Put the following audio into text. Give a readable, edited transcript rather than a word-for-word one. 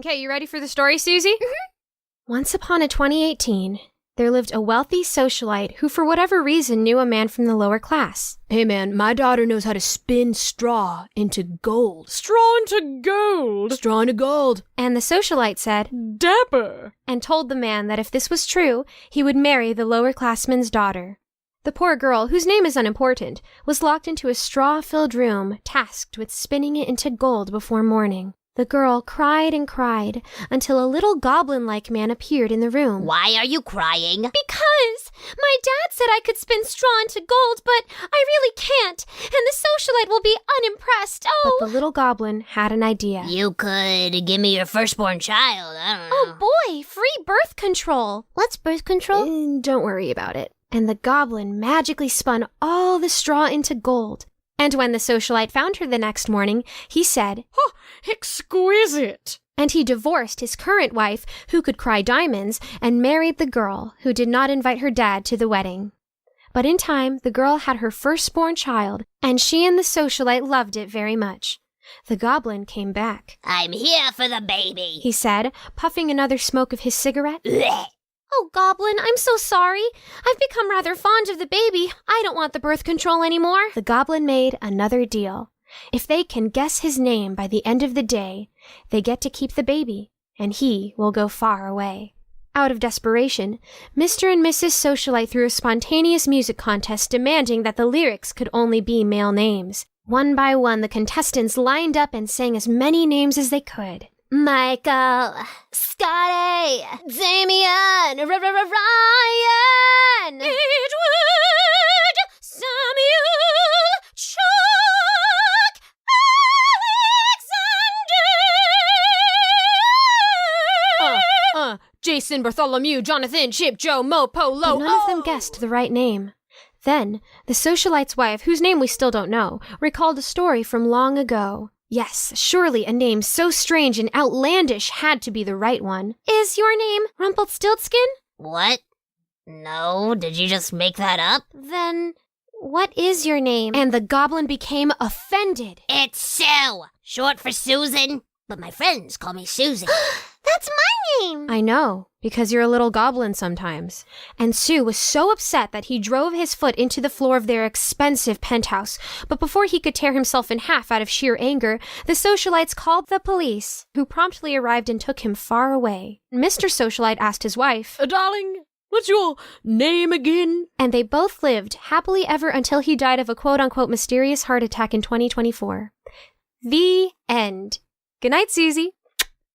Okay, you ready for the story, Susie? Once upon a 2018, there lived a wealthy socialite who for whatever reason knew a man from the lower class. Hey man, my daughter knows how to spin straw into gold. Straw into gold? Straw into gold. And the socialite said, Dapper! And told the man that if this was true, he would marry the lower classman's daughter. The poor girl, whose name is unimportant, was locked into a straw-filled room, tasked with spinning it into gold before morning. The girl cried and cried until a little goblin-like man appeared in the room. Why are you crying? Because my dad said I could spin straw into gold, but I really can't, and the socialite will be unimpressed. Oh! But the little goblin had an idea. You could give me your firstborn child. I don't know. Oh boy, free birth control. What's birth control? Don't worry about it. And the goblin magically spun all the straw into gold. And when the socialite found her the next morning, he said, "Oh, exquisite!" And he divorced his current wife, who could cry diamonds, and married the girl, who did not invite her dad to the wedding. But in time, the girl had her firstborn child, and she and the socialite loved it very much. The goblin came back. I'm here for the baby, he said, puffing another smoke of his cigarette. Blech. Oh, Goblin, I'm so sorry. I've become rather fond of the baby. I don't want the birth control anymore. The goblin made another deal. If they can guess his name by the end of the day, they get to keep the baby, and he will go far away. Out of desperation, Mr. and Mrs. Socialite threw a spontaneous music contest demanding that the lyrics could only be male names. One by one, the contestants lined up and sang as many names as they could. Michael, Scotty, Damien, Ryan, Edward, Samuel, Chuck, Alexander! Jason, Bartholomew, Jonathan, Chip, Joe, Mo, Polo. But none of them guessed the right name. Then, the socialite's wife, whose name we still don't know, recalled a story from long ago. Yes, surely a name so strange and outlandish had to be the right one. Is your name Rumpelstiltskin? What? No, did you just make that up? Then, what is your name? And the goblin became offended. It's Sue, short for Susan, but my friends call me Susie. That's my name! I know, because you're a little goblin sometimes. And Sue was so upset that he drove his foot into the floor of their expensive penthouse. But before he could tear himself in half out of sheer anger, the socialites called the police, who promptly arrived and took him far away. Mr. Socialite asked his wife, Darling, what's your name again? And they both lived happily ever until he died of a quote-unquote mysterious heart attack in 2024. The end. Good night, Susie.